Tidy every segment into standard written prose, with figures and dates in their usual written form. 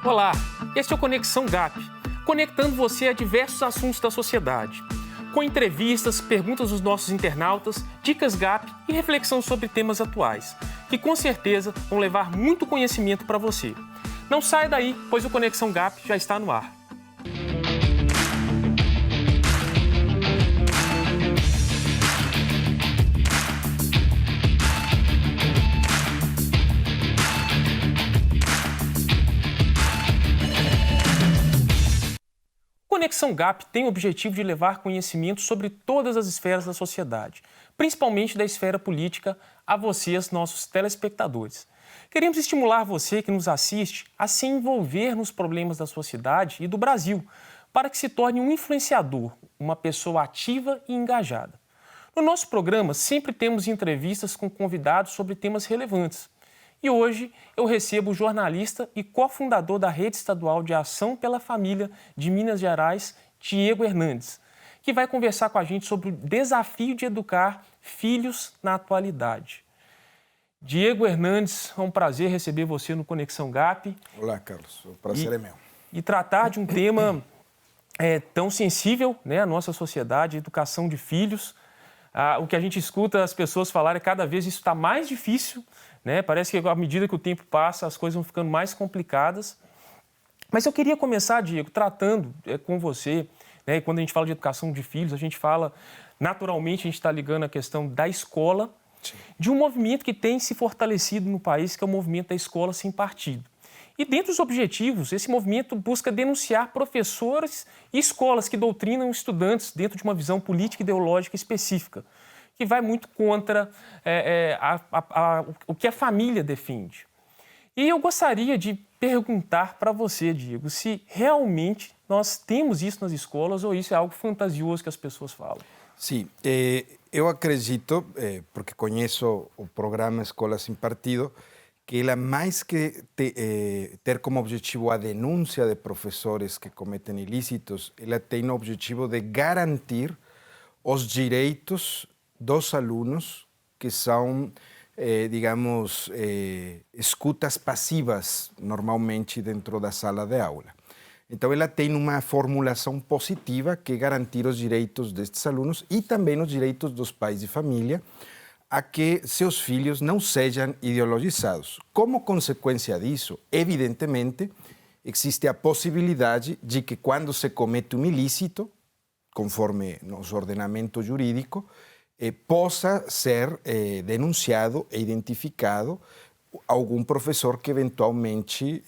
Olá, este é o Conexão GAP, conectando você a diversos assuntos da sociedade. Com entrevistas, perguntas dos nossos internautas, dicas GAP e reflexão sobre temas atuais, que com certeza vão levar muito conhecimento para você. Não saia daí, pois o Conexão GAP já está no ar. O Conexão GAP tem o objetivo de levar conhecimento sobre todas as esferas da sociedade, principalmente da esfera política, a vocês, nossos telespectadores. Queremos estimular você que nos assiste a se envolver nos problemas da sua cidade e do Brasil, para que se torne um influenciador, uma pessoa ativa e engajada. No nosso programa, sempre temos entrevistas com convidados sobre temas relevantes. E hoje eu recebo o jornalista e cofundador da Rede Estadual de Ação pela Família de Minas Gerais, Diego Hernandes, que vai conversar com a gente sobre o desafio de educar filhos na atualidade. Diego Hernandes, é um prazer receber você no Conexão GAP. Olá, Carlos. O prazer é meu. E tratar de um tema tão sensível, né, à nossa sociedade, educação de filhos. O que a gente escuta as pessoas falarem é que cada vez isso está mais difícil, né? Parece que à medida que o tempo passa, as coisas vão ficando mais complicadas. Mas eu queria começar, Diego, tratando com você, né? E quando a gente fala de educação de filhos, a gente fala, naturalmente, a gente está ligando a questão da escola, sim, de um movimento que tem se fortalecido no país, que é o movimento da escola sem partido. E dentre os objetivos, esse movimento busca denunciar professores e escolas que doutrinam estudantes dentro de uma visão política e ideológica específica, que vai muito contra o que a família defende. E eu gostaria de perguntar para você, Diego, se realmente nós temos isso nas escolas ou isso é algo fantasioso que as pessoas falam. Sim, eu acredito, porque conheço o programa Escola Sem Partido, que ela, mais que ter como objetivo a denúncia de professores que cometem ilícitos, ela tem o objetivo de garantir os direitos dos alunos que são, digamos, escutas passivas normalmente dentro da sala de aula. Então, ela tem uma formulação positiva que é garantir os direitos destes alunos e também os direitos dos pais de família a que seus filhos não sejam ideologizados. Como consequência disso, evidentemente, existe a possibilidade de que quando se comete um ilícito, conforme nosso ordenamento jurídico, possa ser denunciado e identificado algum professor que eventualmente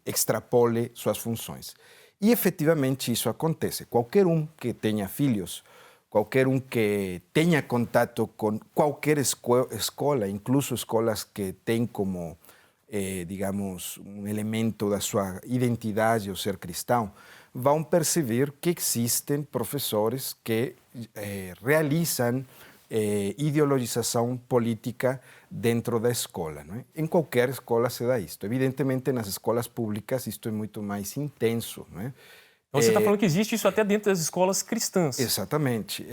extrapole suas funções. E efetivamente isso acontece. Qualquer que tenha filhos, qualquer que tenha contato com qualquer escola, incluso escolas que têm como, digamos, um elemento da sua identidade o ser cristão, vão perceber que existem professores que realizam ideologização política dentro da escola, não é? Em qualquer escola se dá isto. Evidentemente, nas escolas públicas, isto é muito mais intenso, não é? Então, você está falando que existe isso até dentro das escolas cristãs. Exatamente.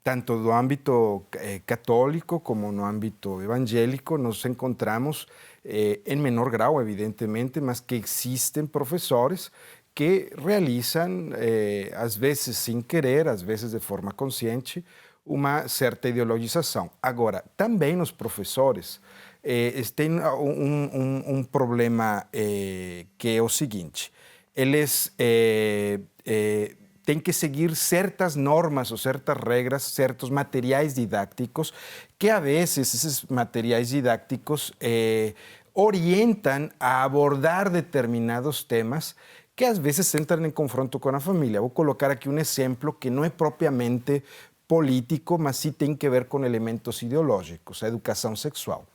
Tanto no âmbito católico como no âmbito evangélico, nós encontramos, em menor grau, evidentemente, mas que existem professores que realizam, às vezes sem querer, às vezes de forma consciente, uma certa ideologização. Agora, também os professores têm um problema que é o seguinte: eles têm que seguir certas normas ou certas regras, certos materiais didáticos, que a vezes esses materiais didáticos orientam a abordar determinados temas que às vezes entram em confronto com a família. Vou colocar aqui um exemplo que não é propriamente político, mas sim tem que ver com elementos ideológicos, a educação sexual.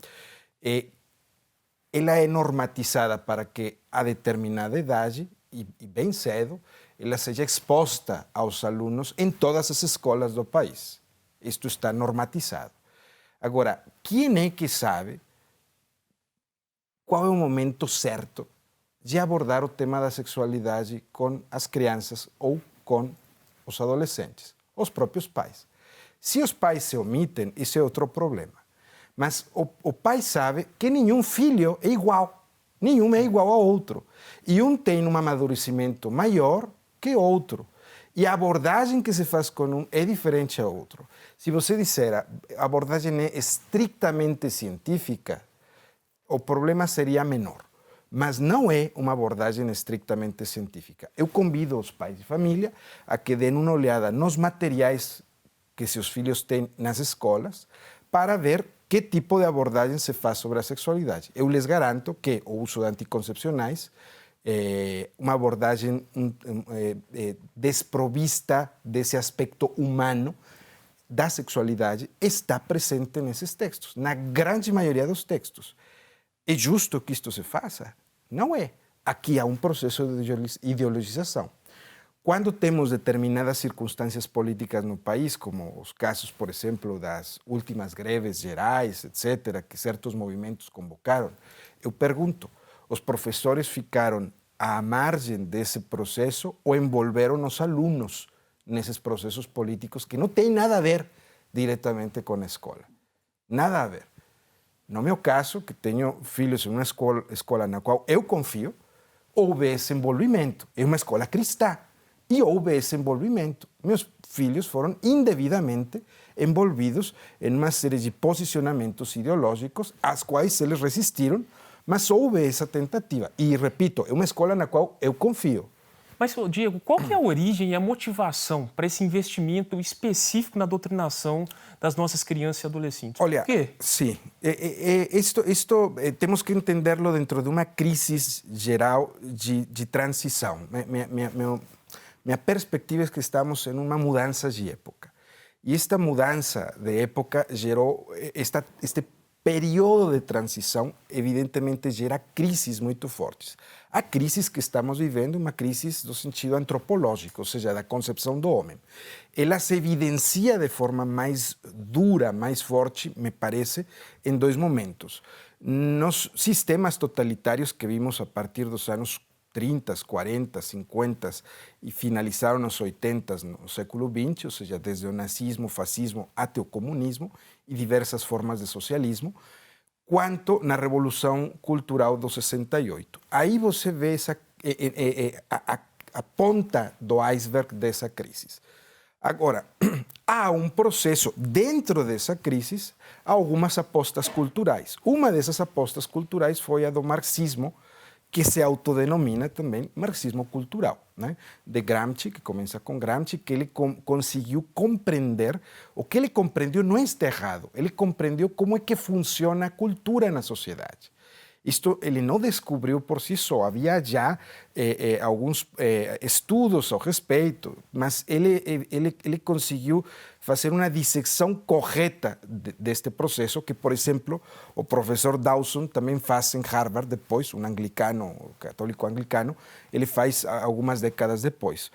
Ela é normatizada para que a determinada idade, e bem cedo, ela seja exposta aos alunos em todas as escolas do país. Isto está normatizado. Agora, quem é que sabe qual é o momento certo de abordar o tema da sexualidade com as crianças ou com os adolescentes? Os próprios pais. Se os pais se omitem, isso é outro problema. Mas o pai sabe que nenhum filho é igual. Nenhum é igual ao outro. E um tem um amadurecimento maior que outro. E a abordagem que se faz com um é diferente a outro. Se você disser a abordagem é estritamente científica, o problema seria menor. Mas não é uma abordagem estritamente científica. Eu convido os pais de família a que deem uma olhada nos materiais que seus filhos têm nas escolas para ver que tipo de abordagem se faz sobre a sexualidade. Eu lhes garanto que o uso de anticoncepcionais uma abordagem desprovista desse aspecto humano da sexualidade está presente nesses textos, na grande maioria dos textos. É justo que isto se faça? Não é. Aqui há um processo de ideologização. Quando temos determinadas circunstâncias políticas no país, como os casos, por exemplo, das últimas greves gerais, etc., que certos movimentos convocaram, eu pergunto, os professores ficaram à margem desse processo ou envolveram os alunos nesses processos políticos que não têm nada a ver diretamente com a escola? Nada a ver. No meu caso, que tenho filhos em uma escola na qual eu confio, houve esse envolvimento. É uma escola cristã. E houve esse envolvimento. Meus filhos foram indevidamente envolvidos em uma série de posicionamentos ideológicos, às quais eles resistiram, mas houve essa tentativa. E, repito, é uma escola na qual eu confio. Mas, Diego, qual que é a origem e a motivação para esse investimento específico na doutrinação das nossas crianças e adolescentes? Olha, Por quê? sim, isto temos que entenderlo dentro de uma crise geral de transição. Minha perspectiva é que estamos em uma mudança de época. E esta mudança de época gerou este período de transição, evidentemente, gera crises muito fortes. A crise que estamos vivendo é uma crise do sentido antropológico, ou seja, da concepção do homem. Ela se evidencia de forma mais dura, mais forte, me parece, em dois momentos. Nos sistemas totalitários que vimos a partir dos anos 30, 40, 50 e finalizaram nos 80 no século XX, ou seja, desde o nazismo, o fascismo até o comunismo e diversas formas de socialismo, quanto na Revolução Cultural do 68. Aí você vê a ponta do iceberg dessa crise. Agora, há um processo dentro dessa crise, há algumas apostas culturais. Uma dessas apostas culturais foi a do marxismo, que se autodenomina também marxismo cultural, né? De Gramsci, que começa com Gramsci, que ele conseguiu compreender, o que ele compreendeu não está errado, ele compreendeu como é que funciona a cultura na sociedade. Isto ele não descobriu por si só, havia já alguns estudos ao respeito, mas ele conseguiu fazer uma dissecção correta deste processo, que, por exemplo, o professor Dawson também faz em Harvard depois, um anglicano, católico anglicano, ele faz algumas décadas depois.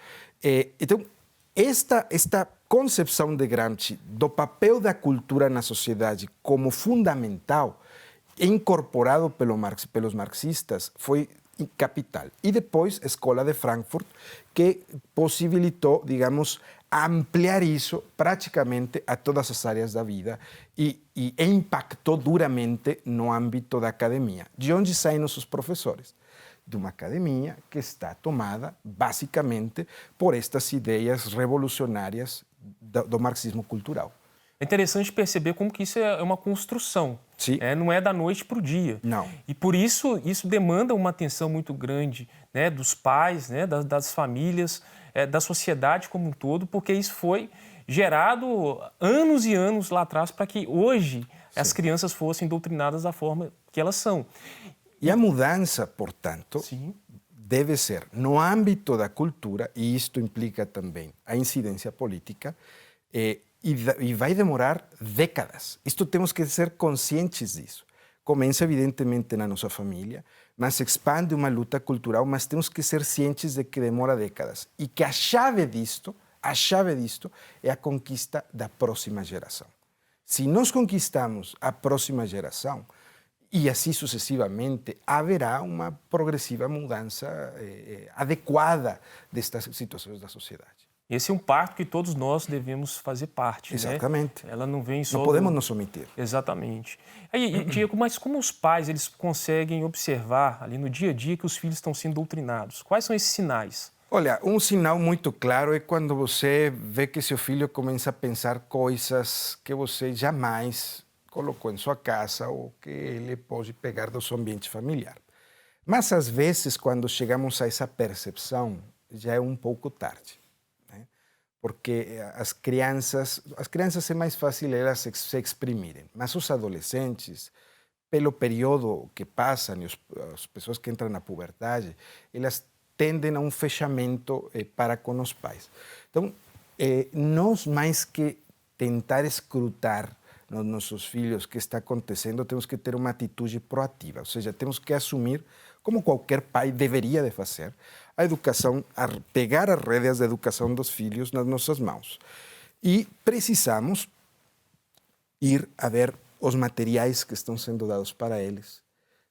Então, esta concepção de Gramsci do papel da cultura na sociedade como fundamental, incorporado pelos marxistas, foi capital. E depois, a Escola de Frankfurt, que possibilitou, digamos, ampliar isso praticamente a todas as áreas da vida e impactou duramente no âmbito da academia. De onde saem nossos professores? De uma academia que está tomada, basicamente, por estas ideias revolucionárias do marxismo cultural. É interessante perceber como que isso é uma construção. Sim. Não é da noite para o dia. Não. E por isso demanda uma atenção muito grande, né, dos pais, né, das famílias, da sociedade como um todo, porque isso foi gerado anos e anos lá atrás para que hoje as crianças fossem doutrinadas da forma que elas são. E a mudança, portanto, Sim, deve ser no âmbito da cultura, e isto implica também a incidência política, e vai demorar décadas. Isto temos que ser conscientes disso. Começa, evidentemente, na nossa família, mas se expande uma luta cultural, mas temos que ser cientes de que demora décadas. E que a chave disto é a conquista da próxima geração. Se nós conquistamos a próxima geração, e assim sucessivamente, haverá uma progressiva mudança adequada destas situações da sociedade. Esse é um parto que todos nós devemos fazer parte, Exatamente. né? Ela não vem só... Não podemos nos omitir. Exatamente. Aí, Diego, mas como os pais eles conseguem observar ali no dia a dia que os filhos estão sendo doutrinados? Quais são esses sinais? Olha, um sinal muito claro é quando você vê que seu filho começa a pensar coisas que você jamais colocou em sua casa ou que ele pode pegar do seu ambiente familiar. Mas, às vezes, quando chegamos a essa percepção, já é um pouco tarde. Porque as crianças é mais fácil elas se exprimirem, mas os adolescentes, pelo período que passam e as pessoas que entram na puberdade, elas tendem a um fechamento para com os pais. Então, nós, mais que tentar escrutar nos nossos filhos o que está acontecendo, temos que ter uma atitude proativa, ou seja, temos que assumir, como qualquer pai deveria de fazer, a educação, a pegar as rédeas da educação dos filhos nas nossas mãos. E precisamos ir a ver os materiais que estão sendo dados para eles,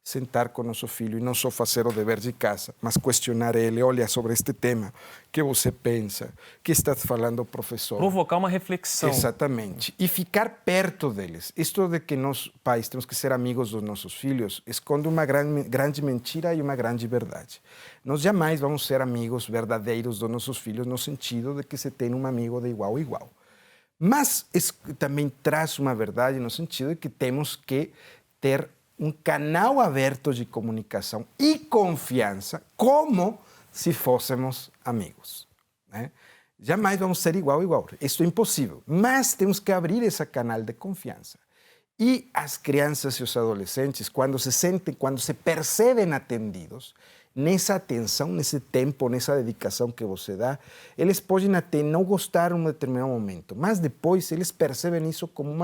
sentar com nosso filho e não só fazer o dever de casa, mas questionar ele, olha, sobre este tema, o que você pensa, o que está falando o professor? Provocar uma reflexão. Exatamente. E ficar perto deles. Isto de que nós, pais, temos que ser amigos dos nossos filhos, esconde uma grande mentira e uma grande verdade. Nós jamais vamos ser amigos verdadeiros dos nossos filhos no sentido de que se tem um amigo de igual a igual. Mas também traz uma verdade no sentido de que temos que ter um canal aberto de comunicação e confiança, como se fôssemos amigos. Né? Jamais vamos ser igual a igual. Isso é impossível. Mas temos que abrir esse canal de confiança. E as crianças e os adolescentes, quando se percebem atendidos, nessa atenção, nesse tempo, nessa dedicação que você dá, eles podem até não gostar em um determinado momento, mas depois eles percebem isso como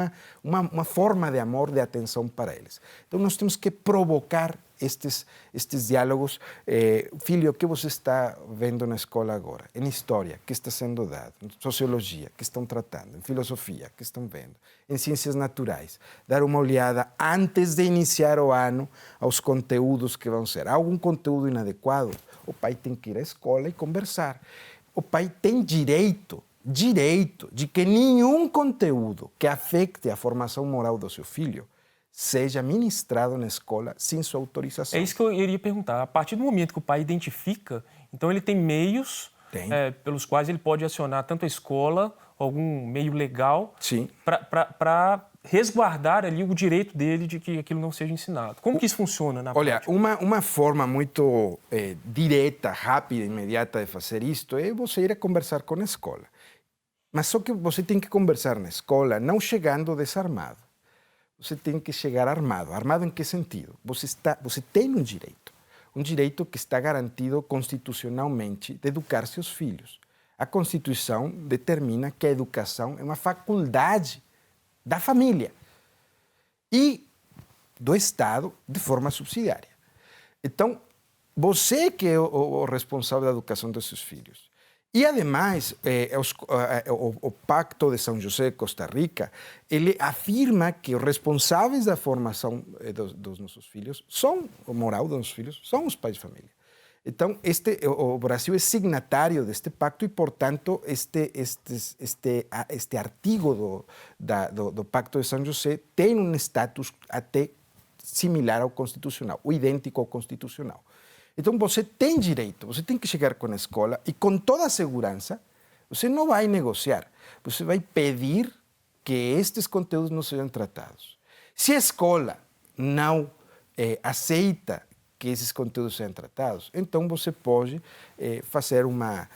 uma forma de amor, de atenção para eles. Então nós temos que provocar estes diálogos. Filho, o que você está vendo na escola agora? Em história, que está sendo dado? Em sociologia, que estão tratando? Em filosofia, que estão vendo? Em ciências naturais. Dar uma olhada antes de iniciar o ano aos conteúdos que vão ser. Há algum conteúdo inadequado? O pai tem que ir à escola e conversar. O pai tem direito de que nenhum conteúdo que afete a formação moral do seu filho seja ministrado na escola sem sua autorização. É isso que eu iria perguntar. A partir do momento que o pai identifica, então ele tem meios pelos quais ele pode acionar tanto a escola, algum meio legal, para resguardar ali o direito dele de que aquilo não seja ensinado. Como que isso funciona na prática? Olha, uma forma muito direta, rápida, imediata de fazer isto é você ir a conversar com a escola. Mas só que você tem que conversar na escola, não chegando desarmado. Você tem que chegar armado. Armado em que sentido? Você tem um direito que está garantido constitucionalmente de educar seus filhos. A Constituição determina que a educação é uma faculdade da família e do Estado de forma subsidiária. Então, você que é o responsável da educação dos seus filhos. E, ademais, o Pacto de São José de Costa Rica, ele afirma que os responsáveis da formação dos nossos filhos, o moral dos nossos filhos, são os pais de família. Então, o Brasil é signatário deste pacto e, portanto, este artigo do Pacto de São José tem um status até similar ao constitucional, ou idêntico ao constitucional. Então, você tem direito, você tem que chegar com a escola e, com toda a segurança, você não vai negociar, você vai pedir que estes conteúdos não sejam tratados. Se a escola não aceita que esses conteúdos sejam tratados, então você pode fazer uma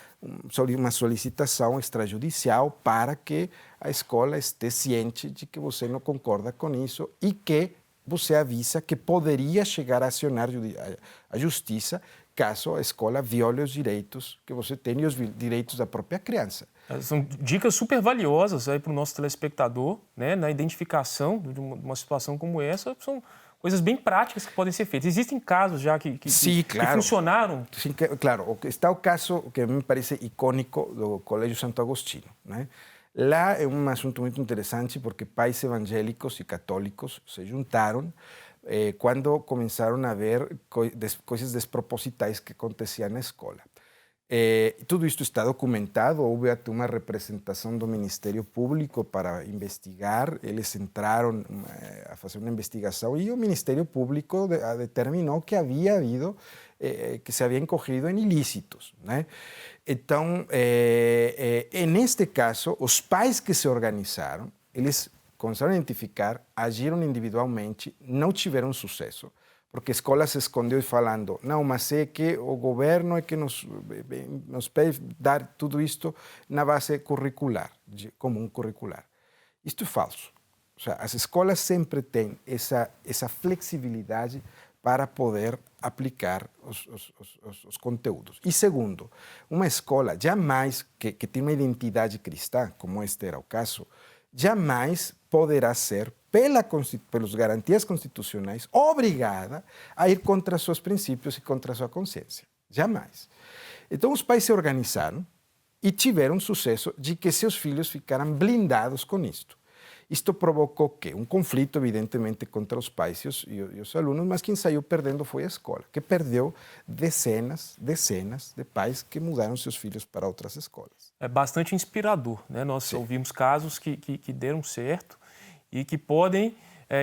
solicitação extrajudicial para que a escola esteja ciente de que você não concorda com isso e que você avisa que poderia chegar a acionar a justiça caso a escola viole os direitos que você tem e os direitos da própria criança. São dicas super valiosas aí para o nosso telespectador, né, na identificação de uma situação como essa. São coisas bem práticas que podem ser feitas. Existem casos já que funcionaram? Sim, claro. Está o caso que me parece icônico do Colégio Santo Agostinho, né? Lá é um assunto muito interessante porque pais evangélicos e católicos se juntaram quando começaram a ver coisas despropositais que aconteciam na escola. Tudo isto está documentado, houve até uma representação do Ministério Público para investigar, eles entraram a fazer uma investigação e o Ministério Público determinou que havia havido, que se havia incorrido em ilícitos, né? Então, neste caso, os pais que se organizaram, eles começaram a identificar, agiram individualmente, não tiveram sucesso, porque a escola se escondeu falando, não, mas é que o governo é que nos pede dar tudo isto na base curricular, comum curricular. Isto é falso. Ou seja, as escolas sempre têm essa flexibilidade para poder aplicar os conteúdos. E segundo, uma escola jamais que tem uma identidade cristã, como este era o caso, jamais poderá ser, pelas garantias constitucionais, obrigada a ir contra seus princípios e contra sua consciência. Jamais. Então, os pais se organizaram e tiveram sucesso de que seus filhos ficaram blindados com isto. Isto provocou que um conflito, evidentemente, contra os pais e os alunos, mas quem saiu perdendo foi a escola, que perdeu dezenas de pais que mudaram seus filhos para outras escolas. É bastante inspirador, né? Nós ouvimos casos que deram certo e que podem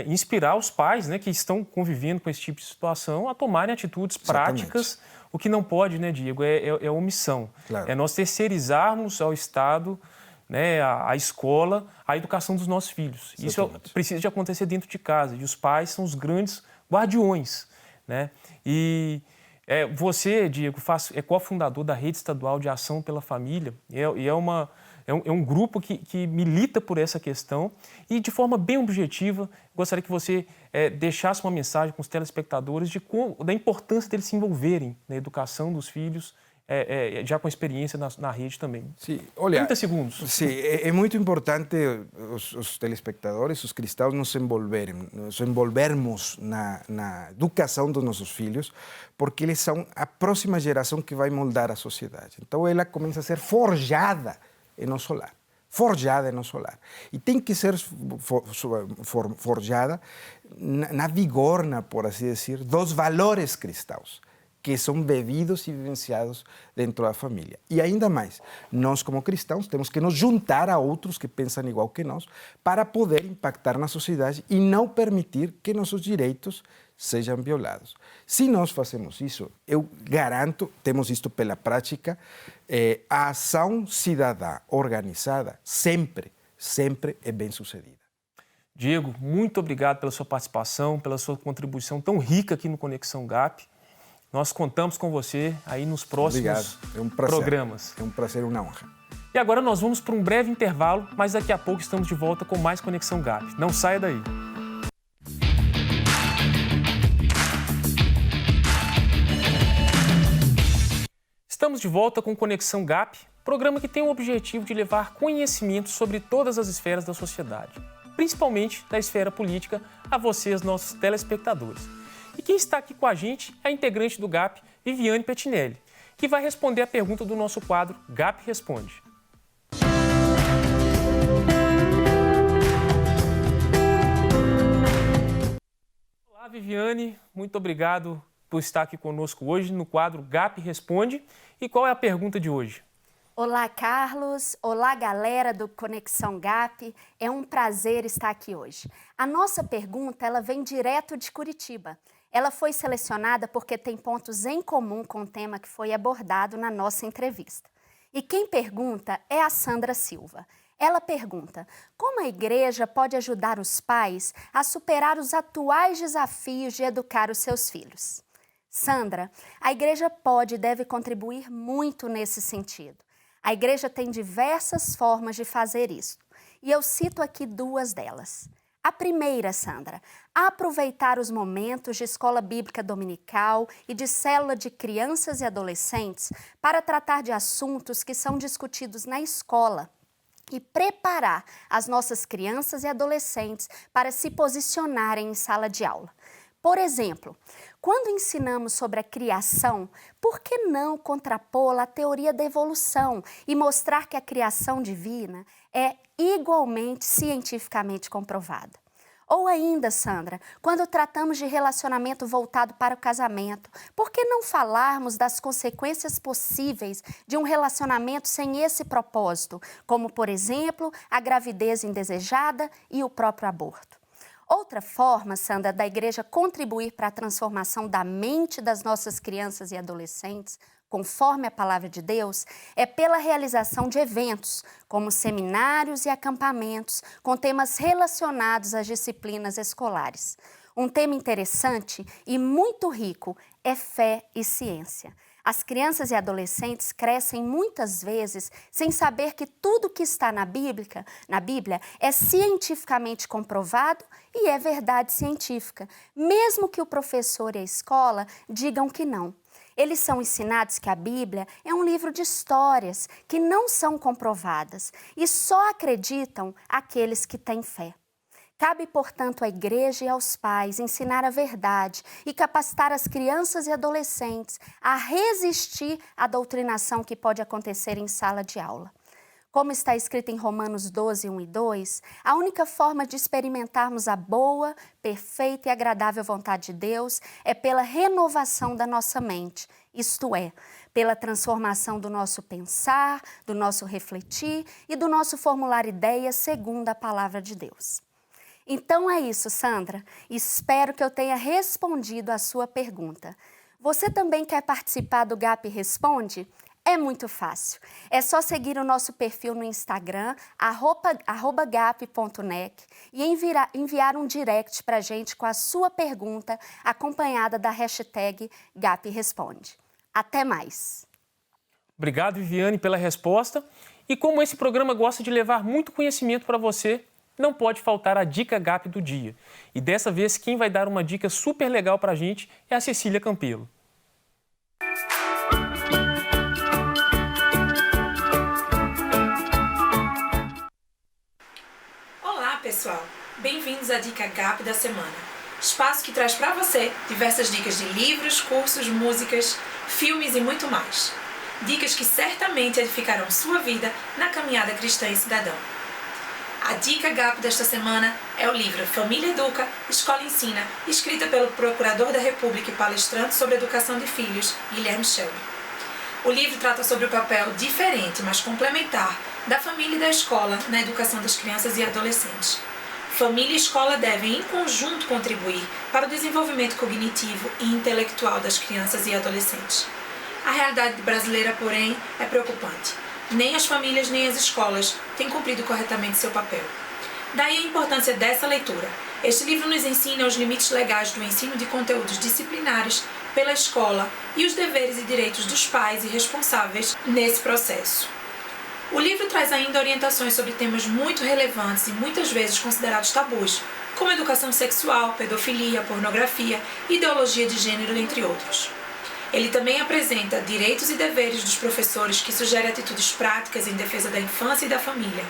inspirar os pais, né, que estão convivendo com esse tipo de situação a tomarem atitudes práticas. O que não pode, né, Diego, é omissão. Claro. É nós terceirizarmos ao Estado, né, a escola, a educação dos nossos filhos. Exatamente. Isso precisa de acontecer dentro de casa. E os pais são os grandes guardiões, né? E você, Diego, é cofundador da Rede Estadual de Ação pela Família. É um grupo que milita por essa questão e, de forma bem objetiva, gostaria que você deixasse uma mensagem com os telespectadores da importância deles se envolverem na educação dos filhos, já com experiência na rede também. Sim, olha, 30 segundos. Sim, é muito importante os telespectadores, os cristãos, nos envolvermos na educação dos nossos filhos, porque eles são a próxima geração que vai moldar a sociedade. Então, ela começa a ser forjada em nosso lar. Forjada em nosso lar. E tem que ser forjada na vigorna, por assim dizer, dos valores cristãos, que são bebidos e vivenciados dentro da família. E ainda mais, nós como cristãos temos que nos juntar a outros que pensam igual que nós para poder impactar na sociedade e não permitir que nossos direitos sejam violados. Se nós fazemos isso, eu garanto, temos isto pela prática, a ação cidadã organizada sempre é bem-sucedida. Diego, muito obrigado pela sua participação, pela sua contribuição tão rica aqui no Conexão GAP. Nós contamos com você aí nos próximos programas. É um prazer, uma honra. E agora nós vamos para um breve intervalo, mas daqui a pouco estamos de volta com mais Conexão GAP. Não saia daí. Estamos de volta com Conexão GAP, programa que tem o objetivo de levar conhecimento sobre todas as esferas da sociedade, principalmente da esfera política, a vocês, nossos telespectadores. E quem está aqui com a gente é a integrante do GAP, Viviane Pettinelli, que vai responder a pergunta do nosso quadro GAP Responde. Olá, Viviane, muito obrigado por estar aqui conosco hoje no quadro GAP Responde. E qual é a pergunta de hoje? Olá, Carlos. Olá, galera do Conexão GAP. É um prazer estar aqui hoje. A nossa pergunta, ela vem direto de Curitiba. Ela foi selecionada porque tem pontos em comum com o tema que foi abordado na nossa entrevista. E quem pergunta é a Sandra Silva. Ela pergunta: como a igreja pode ajudar os pais a superar os atuais desafios de educar os seus filhos? Sandra, a igreja pode e deve contribuir muito nesse sentido. A igreja tem diversas formas de fazer isso. E eu cito aqui duas delas. A primeira, Sandra, aproveitar os momentos de escola bíblica dominical e de célula de crianças e adolescentes para tratar de assuntos que são discutidos na escola e preparar as nossas crianças e adolescentes para se posicionarem em sala de aula. Por exemplo, quando ensinamos sobre a criação, por que não contrapô-la à teoria da evolução e mostrar que a criação divina é igualmente cientificamente comprovada? Ou ainda, Sandra, quando tratamos de relacionamento voltado para o casamento, por que não falarmos das consequências possíveis de um relacionamento sem esse propósito, como, por exemplo, a gravidez indesejada e o próprio aborto? Outra forma, Sandra, da igreja contribuir para a transformação da mente das nossas crianças e adolescentes, conforme a palavra de Deus, é pela realização de eventos, como seminários e acampamentos, com temas relacionados às disciplinas escolares. Um tema interessante e muito rico é fé e ciência. As crianças e adolescentes crescem muitas vezes sem saber que tudo que está na Bíblia é cientificamente comprovado e é verdade científica, mesmo que o professor e a escola digam que não. Eles são ensinados que a Bíblia é um livro de histórias que não são comprovadas e só acreditam aqueles que têm fé. Cabe, portanto, à igreja e aos pais ensinar a verdade e capacitar as crianças e adolescentes a resistir à doutrinação que pode acontecer em sala de aula. Como está escrito em Romanos 12, 1 e 2, a única forma de experimentarmos a boa, perfeita e agradável vontade de Deus é pela renovação da nossa mente, isto é, pela transformação do nosso pensar, do nosso refletir e do nosso formular ideias segundo a palavra de Deus. Então é isso, Sandra. Espero que eu tenha respondido a sua pergunta. Você também quer participar do GAP Responde? É muito fácil. É só seguir o nosso perfil no Instagram, @gap.nec, e enviar um direct para a gente com a sua pergunta, acompanhada da hashtag GAP Responde. Até mais! Obrigado, Viviane, pela resposta. E como esse programa gosta de levar muito conhecimento para você, não pode faltar a Dica GAP do dia. E dessa vez, quem vai dar uma dica super legal para a gente é a Cecília Campelo. Olá, pessoal! Bem-vindos à Dica GAP da semana. Espaço que traz para você diversas dicas de livros, cursos, músicas, filmes e muito mais. Dicas que certamente edificarão sua vida na caminhada cristã e cidadã. A Dica GAP desta semana é o livro Família Educa, Escola Ensina, escrita pelo Procurador da República e palestrante sobre educação de filhos, Guilherme Shelby. O livro trata sobre o papel diferente, mas complementar, da família e da escola na educação das crianças e adolescentes. Família e escola devem, em conjunto, contribuir para o desenvolvimento cognitivo e intelectual das crianças e adolescentes. A realidade brasileira, porém, é preocupante. Nem as famílias nem as escolas têm cumprido corretamente seu papel. Daí a importância dessa leitura. Este livro nos ensina os limites legais do ensino de conteúdos disciplinares pela escola e os deveres e direitos dos pais e responsáveis nesse processo. O livro traz ainda orientações sobre temas muito relevantes e muitas vezes considerados tabus, como educação sexual, pedofilia, pornografia, ideologia de gênero, entre outros. Ele também apresenta direitos e deveres dos professores que sugere atitudes práticas em defesa da infância e da família.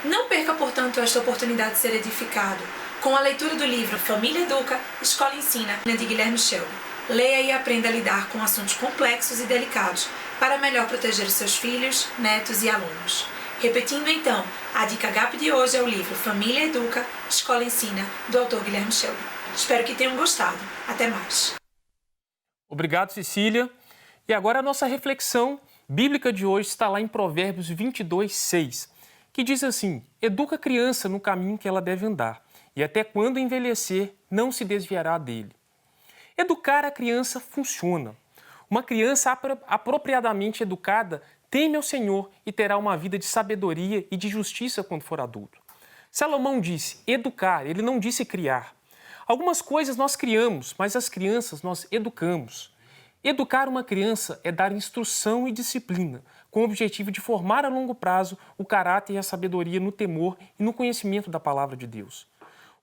Não perca, portanto, esta oportunidade de ser edificado com a leitura do livro Família Educa, Escola Ensina, de Guilherme Shelby. Leia e aprenda a lidar com assuntos complexos e delicados para melhor proteger os seus filhos, netos e alunos. Repetindo então, a Dica GAP de hoje é o livro Família Educa, Escola Ensina, do autor Guilherme Shelby. Espero que tenham gostado. Até mais! Obrigado, Cecília. E agora a nossa reflexão bíblica de hoje está lá em Provérbios 22, 6, que diz assim: educa a criança no caminho que ela deve andar, e até quando envelhecer, não se desviará dele. Educar a criança funciona. Uma criança apropriadamente educada teme ao Senhor e terá uma vida de sabedoria e de justiça quando for adulto. Salomão disse educar, ele não disse criar. Algumas coisas nós criamos, mas as crianças nós educamos. Educar uma criança é dar instrução e disciplina, com o objetivo de formar a longo prazo o caráter e a sabedoria no temor e no conhecimento da palavra de Deus.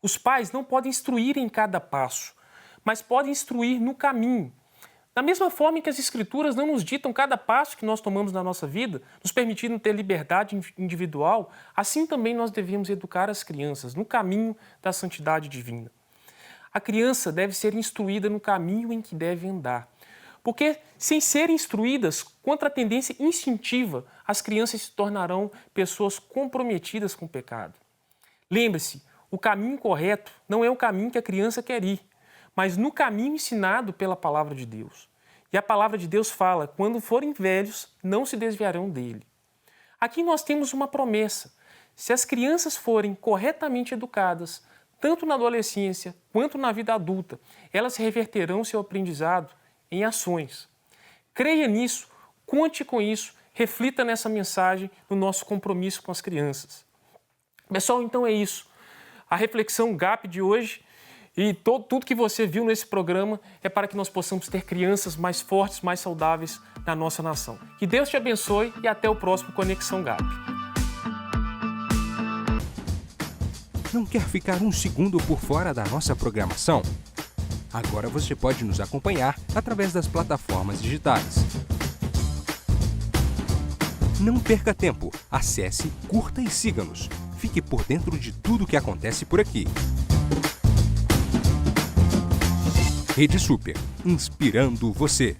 Os pais não podem instruir em cada passo, mas podem instruir no caminho. Da mesma forma que as Escrituras não nos ditam cada passo que nós tomamos na nossa vida, nos permitindo ter liberdade individual, assim também nós devemos educar as crianças no caminho da santidade divina. A criança deve ser instruída no caminho em que deve andar. Porque, sem serem instruídas contra a tendência instintiva, as crianças se tornarão pessoas comprometidas com o pecado. Lembre-se, o caminho correto não é o caminho que a criança quer ir, mas no caminho ensinado pela palavra de Deus. E a palavra de Deus fala, quando forem velhos, não se desviarão dele. Aqui nós temos uma promessa. Se as crianças forem corretamente educadas, tanto na adolescência quanto na vida adulta, elas reverterão seu aprendizado em ações. Creia nisso, conte com isso, reflita nessa mensagem no nosso compromisso com as crianças. Pessoal, então é isso. A reflexão GAP de hoje e tudo que você viu nesse programa é para que nós possamos ter crianças mais fortes, mais saudáveis na nossa nação. Que Deus te abençoe e até o próximo Conexão GAP. Não quer ficar um segundo por fora da nossa programação? Agora você pode nos acompanhar através das plataformas digitais. Não perca tempo. Acesse, curta e siga-nos. Fique por dentro de tudo o que acontece por aqui. Rede Super, inspirando você.